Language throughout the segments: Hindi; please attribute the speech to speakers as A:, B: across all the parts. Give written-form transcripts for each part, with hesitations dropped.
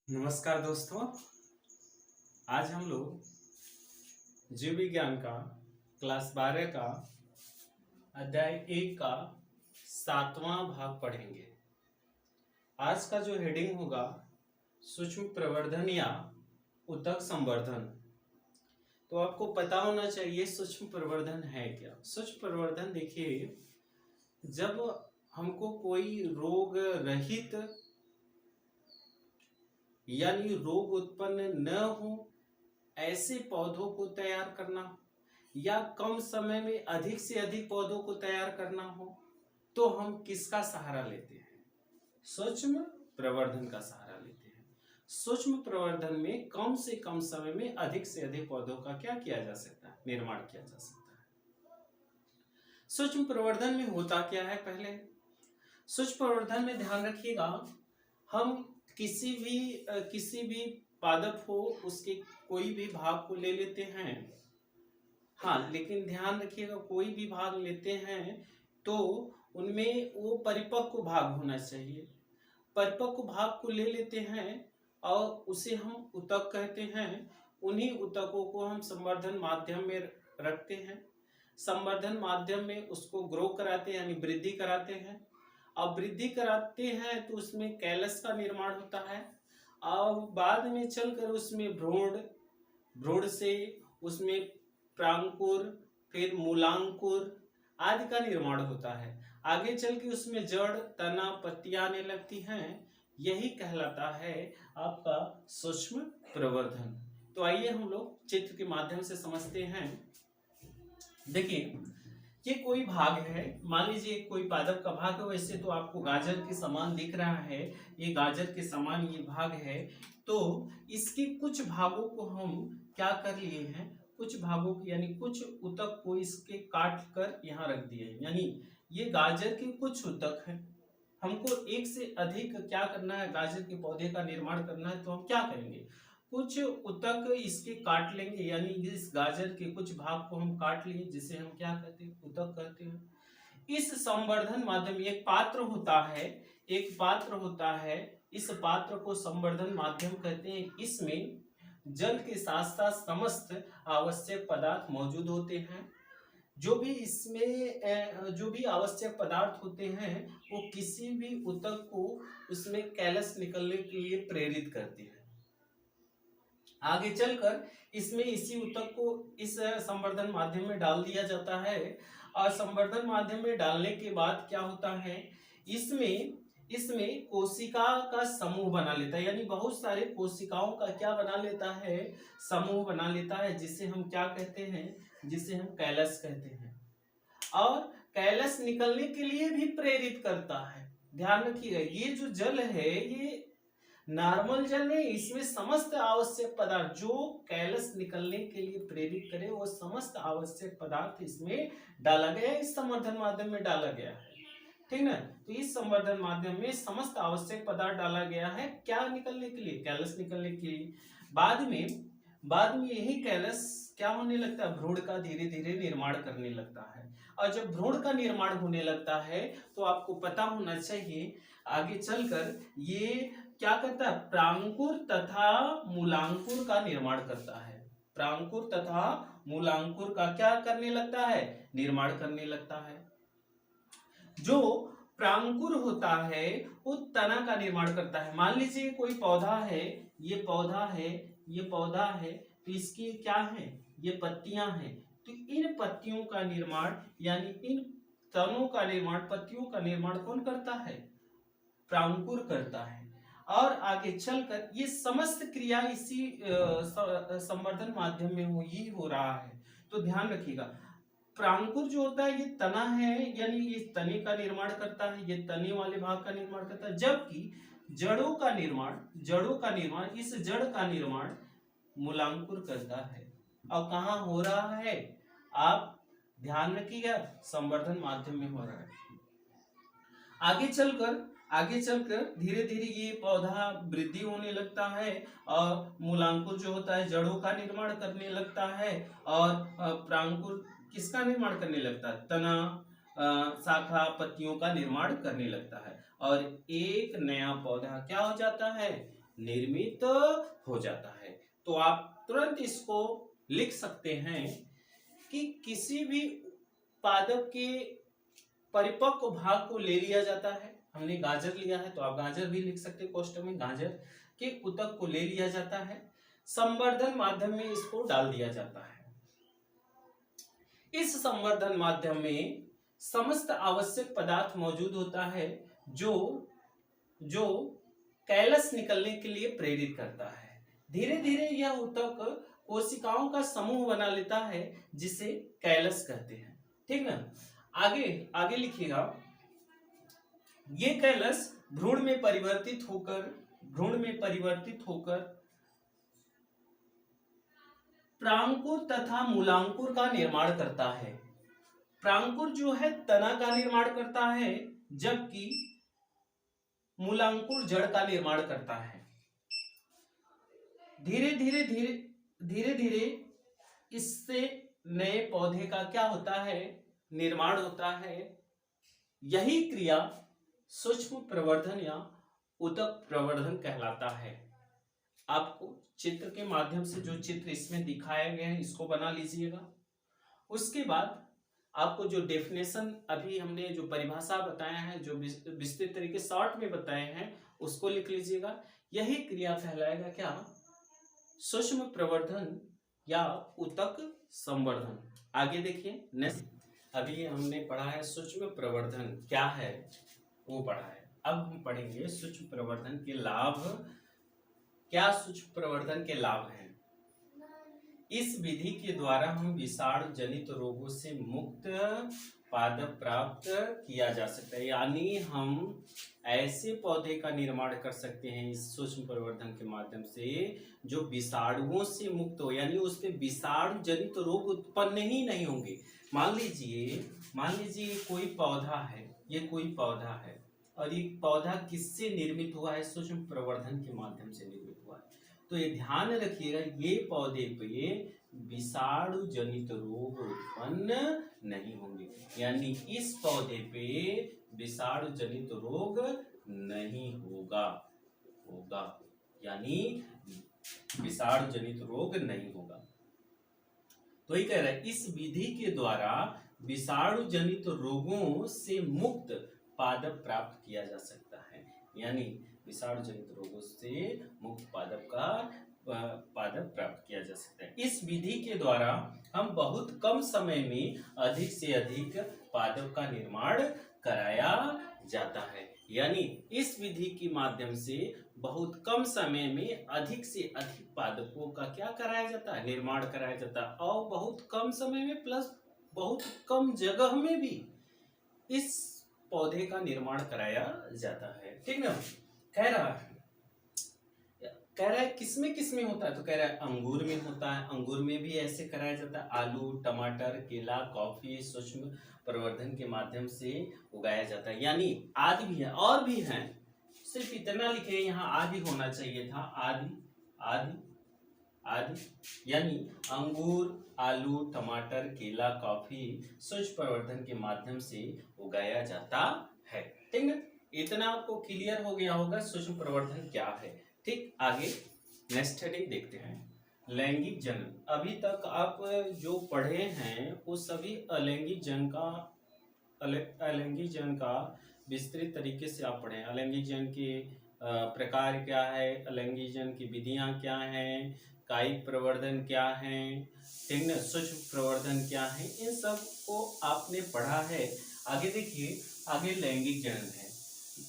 A: नमस्कार दोस्तों। आज हम लोग जीव विज्ञान का क्लास 12 का अध्याय 1 का 7वां भाग पढ़ेंगे। आज का जो हेडिंग होगा सूक्ष्म प्रवर्धन या ऊतक संवर्धन। तो आपको पता होना चाहिए सूक्ष्म प्रवर्धन है क्या। सूक्ष्म प्रवर्धन देखिए, जब हमको कोई रोग रहित यानी रोग उत्पन्न न हो ऐसे पौधों को तैयार करना या कम समय में अधिक से अधिक पौधों को तैयार करना हो तो हम किसका सहारा लेते हैं? सूक्ष्म प्रवर्धन का सहारा लेते हैं। सूक्ष्म प्रवर्धन में कम से कम समय में अधिक से अधिक पौधों का क्या किया जा सकता है? निर्माण किया जा सकता है। सूक्ष्म प्रवर्धन में होता क्या है? पहले सूक्ष्म प्रवर्धन में ध्यान रखिएगा, हम किसी भी पादप हो उसके कोई भी भाग को ले लेते हैं। हाँ, लेकिन ध्यान रखिएगा, कोई भी भाग लेते हैं तो उनमें वो परिपक्व भाग होना चाहिए। परिपक्व भाग को ले लेते हैं और उसे हम ऊतक कहते हैं। उन्हीं ऊतकों को हम संवर्धन माध्यम में रखते हैं। संवर्धन माध्यम में उसको ग्रो कराते हैं यानी वृद्धि कराते हैं। अब वृद्धि कराते हैं तो उसमें कैलस का निर्माण होता है और बाद में चलकर उसमें भ्रूण से उसमें प्रांकुर, फिर मूलांकुर आदि का निर्माण होता है। आगे चल के उसमें जड़, तना, पत्तियां आने लगती हैं। यही कहलाता है आपका सूक्ष्म प्रवर्धन। तो आइए हम लोग चित्र के माध्यम से समझते हैं। देखिए, ये कोई भाग है, मान लीजिए कोई पादप का भाग है। वैसे तो आपको गाजर के समान दिख रहा है, ये गाजर के समान ये भाग है। तो इसके कुछ भागों को हम क्या कर लिए हैं, कुछ भागों की यानी कुछ ऊतक को इसके काट कर यहाँ रख दिए हैं। यानी ये गाजर के कुछ ऊतक हैं। हमको एक से अधिक क्या करना है, गाजर के पौधे का निर्माण करना है, तो हम क्या करेंगे, कुछ ऊतक इसके काट लेंगे। यानी इस गाजर के कुछ भाग को हम काट लिए, जिसे हम क्या कहते हैं, ऊतक कहते हैं। इस संवर्धन माध्यम एक पात्र होता है, एक पात्र होता है। इस पात्र को संवर्धन माध्यम कहते हैं। इसमें जल के साथ साथ समस्त आवश्यक पदार्थ मौजूद होते हैं। जो भी इसमें जो भी आवश्यक पदार्थ होते हैं वो किसी भी ऊतक को उसमें कैलस निकलने के लिए प्रेरित करते हैं। आगे चलकर इसमें इसी ऊतक को इस संवर्धन माध्यम में डाल दिया जाता है और संवर्धन माध्यम में डालने के बाद क्या होता है, इसमें इसमें कोशिका का समूह बना लेता है। यानी बहुत सारे कोशिकाओं का क्या बना लेता है, समूह बना लेता है, जिसे हम क्या कहते हैं, जिसे हम कैलस कहते हैं। और कैलस निकलने के लिए भी प्रेरित करता है। ध्यान रखिएगा, ये जो जल है ये नॉर्मल जल में, इसमें समस्त आवश्यक पदार्थ जो कैलस निकलने के लिए प्रेरित करे वो समस्त आवश्यक पदार्थ इसमें डाला गया है, इस संवर्धन माध्यम में डाला गया है। ठीक ना। तो इस संवर्धन माध्यम में समस्त आवश्यक पदार्थ डाला गया है, क्या निकलने के लिए, कैलस निकलने के लिए। बाद में यही कैलस क्या होने लगता है, भ्रूण का धीरे धीरे निर्माण करने लगता है। और जब भ्रूण का निर्माण होने लगता है तो आपको पता होना चाहिए आगे चलकर ये क्या करता है, प्रांकुर तथा मूलांकुर का निर्माण करता है। प्रांकुर तथा मूलांकुर का क्या करने लगता है, निर्माण करने लगता है। जो प्रांकुर होता है वो तना का निर्माण करता है। मान लीजिए कोई पौधा है, ये पौधा है, ये पौधा है, तो इसकी क्या है, ये पत्तियां हैं। तो इन पत्तियों का निर्माण यानी इन तनों का निर्माण, पत्तियों का निर्माण कौन करता है, प्रांकुर करता है। और आगे चलकर ये समस्त क्रिया इसी संवर्धन माध्यम में हो रहा है। तो ध्यान रखिएगा, प्रांकुर जो होता है ये तना है, यानी ये तने का निर्माण करता है, ये तने वाले भाग का निर्माण करता है। जबकि जड़ों का निर्माण इस जड़ का निर्माण मूलांकुर करता है। और कहाँ हो रहा है, आप ध्यान रखिएगा, संवर्धन माध्यम में हो रहा है। आगे चलकर धीरे धीरे ये पौधा वृद्धि होने लगता है और मूलांकुर जो होता है जड़ों का निर्माण करने लगता है और प्रांकुर किसका निर्माण करने लगता है, तना, शाखा, पत्तियों का निर्माण करने लगता है और एक नया पौधा क्या हो जाता है, निर्मित हो जाता है। तो आप तुरंत इसको लिख सकते हैं कि किसी भी पादप के परिपक्व भाग को ले लिया जाता है। हमने गाजर लिया है तो आप गाजर भी लिख सकते हैं कोष्टक में, गाजर के ऊतक को ले लिया जाता है, संवर्धन माध्यम में इसको डाल दिया जाता है। इस संवर्धन माध्यम में समस्त आवश्यक पदार्थ मौजूद होता है जो जो कैलस निकलने के लिए प्रेरित करता है। धीरे धीरे यह ऊतक कोशिकाओं का समूह बना लेता है जिसे कैलस कहते हैं। ठीक ना। आगे आगे लिखिएगा, ये कैलस भ्रूण में परिवर्तित होकर प्रांकुर तथा मूलांकुर का निर्माण करता है। प्रांकुर जो है तना का निर्माण करता है, जबकि मूलांकुर जड़ का निर्माण करता है। धीरे धीरे इससे नए पौधे का क्या होता है, निर्माण होता है। यही क्रिया सूक्ष्म प्रवर्धन या ऊतक प्रवर्धन कहलाता है। आपको चित्र के माध्यम से जो चित्र इसमें दिखाया गया है इसको बना लीजिएगा। उसके बाद आपको जो डेफिनेशन अभी हमने जो परिभाषा बताया है, जो विस्तृत तरीके शॉर्ट में बताए हैं, उसको लिख लीजिएगा। यही क्रिया कहलाएगा क्या, सूक्ष्म प्रवर्धन या ऊतक संवर्धन। आगे देखिए नेक्स्ट, अभी हमने पढ़ा है सूक्ष्म प्रवर्धन क्या है वो पढ़ा है। अब हम पढ़ेंगे सूक्ष्म प्रवर्धन के लाभ। क्या सूक्ष्म प्रवर्धन के लाभ हैं? इस विधि के द्वारा हम विषाणु जनित रोगों से मुक्त पादप प्राप्त किया जा सकता है, यानी हम ऐसे पौधे का निर्माण कर सकते हैं इस सूक्ष्म प्रवर्धन के माध्यम से जो विषाणुओं से मुक्त हो, यानी उसमें विषाणु जनित रोग उत्पन्न ही नहीं होंगे। मान लीजिए कोई पौधा है, ये कोई पौधा है और ये पौधा किससे निर्मित हुआ है? सूक्ष्म प्रवर्धन के माध्यम से निर्मित हुआ है। तो ये ध्यान रखिएगा, ये पौधे पे विषाणु जनित रोग उत्पन्न नहीं होंगे, यानी इस पौधे पे विषाणु जनित रोग नहीं होगा यानी विषाणु जनित रोग नहीं होगा। तो ये कह रहा है इस विधि के द्वारा विषाणु जनित रोगों से मुक्त पादप प्राप्त किया जा सकता है, यानी विषाणु जनित रोगों से मुक्त पादप प्राप्त किया जा सकता है। इस विधि के द्वारा हम बहुत कम समय में अधिक से अधिक पादप का निर्माण कराया जाता है, यानी इस विधि के माध्यम से बहुत कम समय में अधिक से अधिक पादपों का क्या कराया जाता है? निर्माण कराया जाता है, और बहुत कम समय में प्लस बहुत कम जगह में भी इस पौधे का निर्माण कराया जाता है। ठीक ना। कह रहा है किसमें होता है? तो कह रहा है अंगूर में होता है, अंगूर में भी ऐसे कराया जाता है। आलू, टमाटर, केला, कॉफी सूक्ष्म प्रवर्धन के माध्यम से उगाया जाता है, यानी आदि भी है और भी हैं, सिर्फ इतना लिखे यहाँ आदि होना चाहिए था, आदि यानी अंगूर, आलू, टमाटर, केला, कॉफी सूक्ष्म प्रवर्धन के माध्यम से उगाया जाता है। ठीक ना। इतना आपको क्लियर हो गया होगा सूक्ष्म प्रवर्धन क्या है। ठीक, आगे नेक्स्ट हेडिंग देखते हैं, लैंगिक जनन। अभी तक आप जो पढ़े हैं वो सभी अलैंगिक जन का विस्तृत तरीके से आप पढ़े हैं। अलैंगिक जन के प्रकार क्या है, अलैंगिक जन की विधियां क्या हैं, कायिक प्रवर्धन क्या है, ठीक ना, सूक्ष्म प्रवर्धन क्या है, इन सब को आपने पढ़ा है। आगे देखिए, आगे लैंगिक जनन है।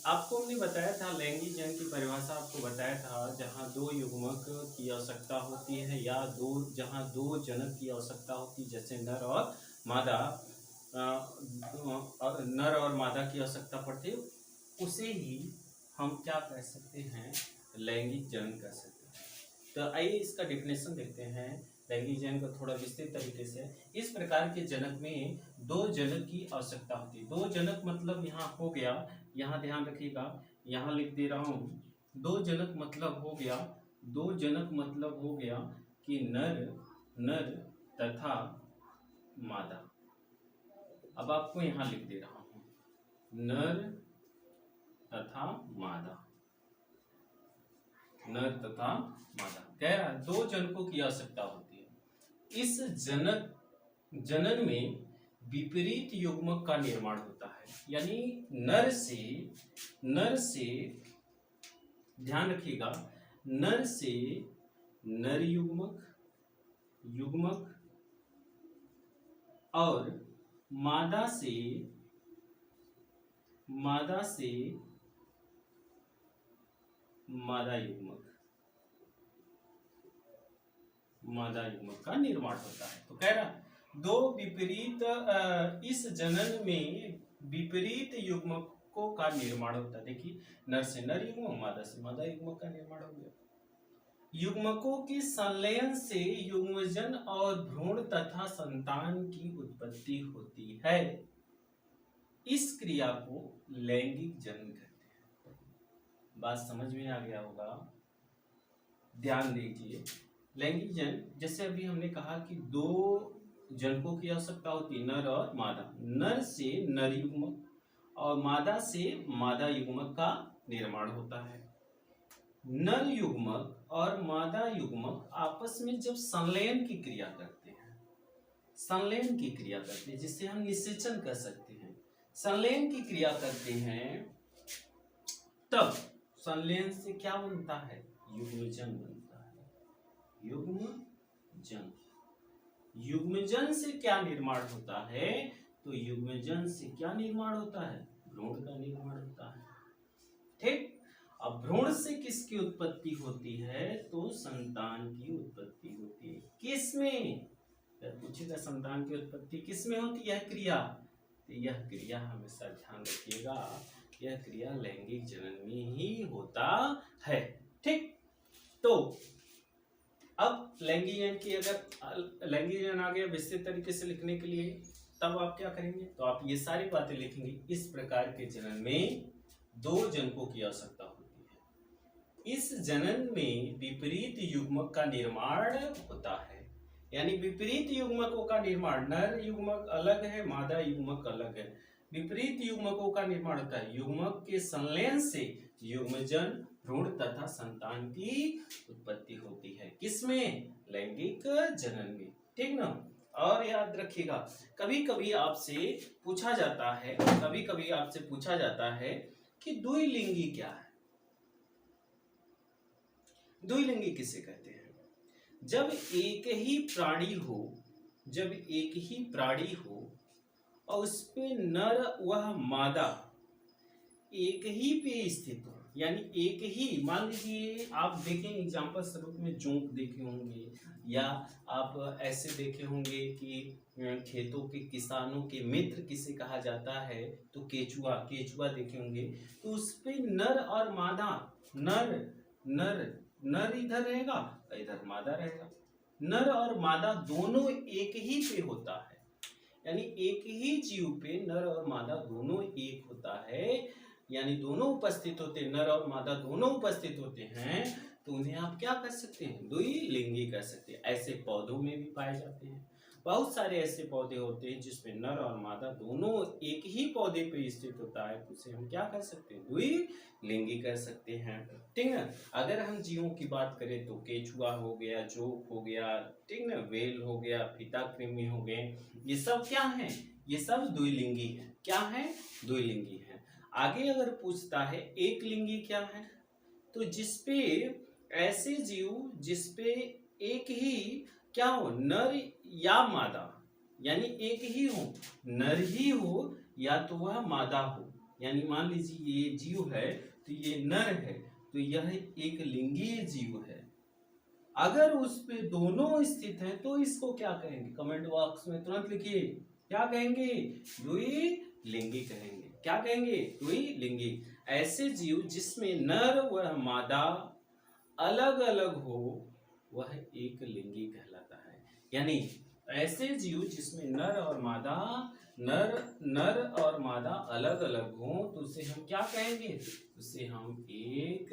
A: आपको हमने बताया था लैंगिक जनन की परिभाषा, आपको बताया था जहाँ दो युग्मक की आवश्यकता होती है या जहाँ दो जनक की आवश्यकता होती है, जैसे नर और मादा की आवश्यकता पड़ती है, उसे ही हम क्या कह सकते हैं? लैंगिक जनन कह सकते हैं। तो आइए इसका डेफिनेशन देखते हैं लैंगिक जनन का थोड़ा विस्तृत तरीके से। इस प्रकार के जनक में दो जनक की आवश्यकता होती है। दो जनक मतलब यहाँ हो गया, यहाँ ध्यान रखिएगा, यहाँ लिख दे रहा हूँ, दो जनक मतलब हो गया कि नर तथा मादा। अब आपको यहाँ लिख दे रहा हूँ, नर तथा मादा। नर तथा मादा। कह रहा है 2 जनकों की आवश्यकता होती है। इस जनन में विपरीत युग्मक का निर्माण होता है, यानी नर से ध्यान रखिएगा, नर से नर युग्मक और मादा से मादा युग्मक का निर्माण होता है। तो कह रहा दो विपरीत इस जनन में विपरीत युग्मकों का निर्माण होता है। देखिए, नर से नर युग्मक, मादा से मादा युग्मक का निर्माण हो गया। युग्मकों के संलयन से युग्मजन और भ्रूण तथा संतान की उत्पत्ति होती है। इस क्रिया को लैंगिक जनन कहते हैं। बात समझ में आ गया होगा, ध्यान दीजिए। लैंगिक जनन, जैसे अभी हमने कहा कि 2 जनकों की आवश्यकता होती है, नर और मादा। नर से नर युग्मक और मादा से मादा युग्मक का निर्माण होता है। नर युग्मक और मादा युग्मक आपस में जब संलयन की क्रिया करते हैं, जिसे हम निषेचन कह सकते हैं, संलयन की क्रिया करते हैं, तब संलयन से क्या बनता है? युग्मजन बनता है। युग्मजन से क्या निर्माण होता है? तो युग्मजन से क्या निर्माण होता है? भ्रूण का निर्माण होता है। ठीक। अब भ्रूण से किसकी उत्पत्ति होती है? तो संतान की उत्पत्ति होती है। किसमें? पूछेगा संतान की उत्पत्ति किसमें होती है क्रिया? तो यह क्रिया हमेशा ध्यान रखिएगा, यह क्रिया लैंगिक जनन में ही होता है। ठीक। तो अब लैंगिक जनन की, अगर लैंगिक जनन आ गया विस्तृत तरीके से लिखने के लिए, तब आप क्या करेंगे? तो आप ये सारी बातें लिखेंगे। इस प्रकार के जनन में 2 जनकों की आवश्यकता होती है। इस जनन में विपरीत युग्मक का निर्माण होता है, यानी विपरीत युग्मकों का निर्माण, नर युग्मक अलग है, मादा युग्मक अलग है, विपरीत युग्मकों का निर्माण होता है। युग्मक के संलयन से युग्मजन, भ्रूण तथा संतान की उत्पत्ति होती है। किसमें? लैंगिक जनन में। ठीक ना? और याद रखिएगा, कभी कभी आपसे पूछा जाता है कि द्विलिंगी क्या है? द्विलिंगी किसे कहते हैं? जब एक ही प्राणी हो और उसपे नर वह मादा एक ही पे स्थित हो, यानी एक ही, मान लीजिए आप देखें एग्जाम्पल स्वरूप में जोंक देखे होंगे, या आप ऐसे देखे होंगे कि खेतों के किसानों के मित्र किसे कहा जाता है? तो केचुआ देखे होंगे। तो उसपे नर और मादा, नर इधर रहेगा, इधर मादा रहेगा। नर और मादा दोनों एक ही पे होता है, यानी एक ही जीव पे नर और मादा दोनों एक होता है, यानी दोनों उपस्थित होते हैं, नर और मादा दोनों उपस्थित होते हैं। तो उन्हें आप क्या कर सकते हैं? द्विलिंगी कर सकते हैं। ऐसे पौधों में भी पाए जाते हैं। बहुत सारे ऐसे पौधे होते हैं जिसमें नर और मादा दोनों एक ही पौधे पे स्थित होता है, तो उसे हम क्या कर सकते हैं? द्विलिंगी कर सकते हैं। ठीक है। अगर हम जीवों की बात करें तो केचुआ हो गया, जोंक हो गया, ठीक ना, वेल हो गया, फीताकृमि हो गए, ये सब क्या है? ये सब द्विलिंगी है। क्या है? द्विलिंगी है। आगे अगर पूछता है एक लिंगी क्या है, तो जिसपे ऐसे जीव जिसपे एक ही क्या हो, नर या मादा, यानी एक ही हो, नर ही हो या तो वह मादा हो, यानी मान लीजिए ये जीव है तो ये नर है, तो यह एक लिंगी जीव है। अगर उस पे दोनों स्थित हैं तो इसको क्या कहेंगे? कमेंट बॉक्स में तुरंत लिखिए, क्या कहेंगे? द्विलिंगी कहेंगे। क्या कहेंगे? द्विलिंगी। ऐसे जीव जिसमें नर व मादा अलग अलग हो वह एक लिंगी कहलाता है। यानी ऐसे जीव जिसमें नर और मादा अलग अलग हो तो उसे हम क्या कहेंगे? उसे हम एक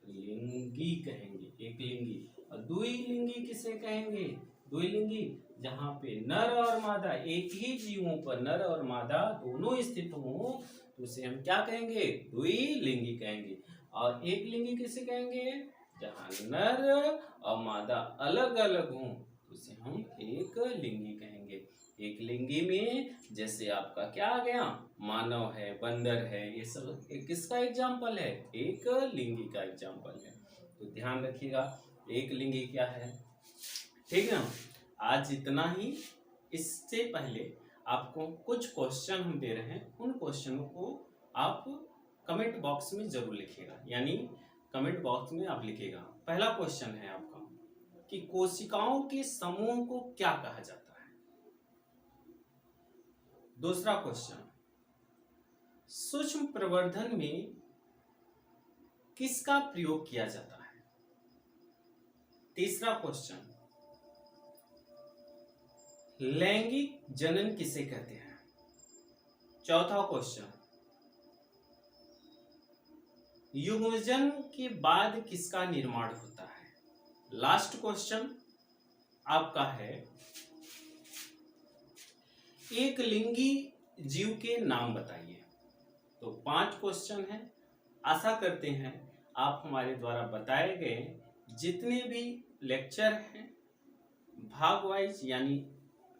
A: लिंगी कहेंगे, एक लिंगी। और द्विलिंगी किसे कहेंगे? द्विलिंगी जहाँ पे नर और मादा, एक ही जीवों पर नर और मादा दोनों स्थित हो तो उसे हम क्या कहेंगे? द्विलिंगी कहेंगे। और एक लिंगी किसे कहेंगे? जहाँ नर और मादा अलग अलग हों उसे हम एक लिंगी कहेंगे। एक लिंगी में जैसे आपका क्या आ गया, मानव है, बंदर है, ये सब किसका एग्जाम्पल है, एक लिंगी का एग्जाम्पल है। तो ध्यान रखिएगा एक लिंगी क्या है, ठीक है। आज इतना ही। इससे पहले आपको कुछ क्वेश्चन हम दे रहे हैं, उन क्वेश्चनों को आप कमेंट बॉक्स में जरूर लिखिएगा, यानी कमेंट बॉक्स में आप लिखिएगा। पहला क्वेश्चन है आपका कि कोशिकाओं के समूह को क्या कहा जाता है। दूसरा क्वेश्चन, सूक्ष्म प्रवर्धन में किसका प्रयोग किया जाता है। तीसरा क्वेश्चन, लैंगिक जनन किसे कहते हैं। चौथा क्वेश्चन, युग्मजन के बाद किसका निर्माण होता है। लास्ट क्वेश्चन आपका है एक लिंगी जीव के नाम बताइए। तो 5 क्वेश्चन हैं। आशा करते हैं आप हमारे द्वारा बताए गए जितने भी लेक्चर हैं भाग वाइज, यानी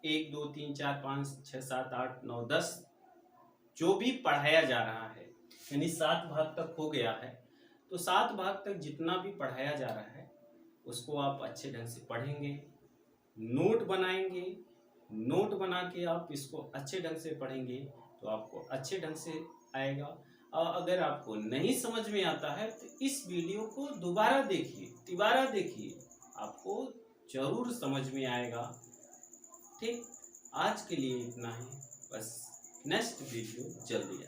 A: 1 2 3 4 5 6 7 8 9 10 जो भी पढ़ाया जा रहा है, यानी 7 भाग तक हो गया है। तो 7 भाग तक जितना भी पढ़ाया जा रहा है उसको आप अच्छे ढंग से पढ़ेंगे, नोट बनाएंगे, नोट बना के आप इसको अच्छे ढंग से पढ़ेंगे तो आपको अच्छे ढंग से आएगा। और अगर आपको नहीं समझ में आता है तो इस वीडियो को दोबारा देखिए, तिबारा देखिए, आपको जरूर समझ में आएगा। ठीक, आज के लिए इतना ही, बस नेक्स्ट वीडियो जल्दी आए।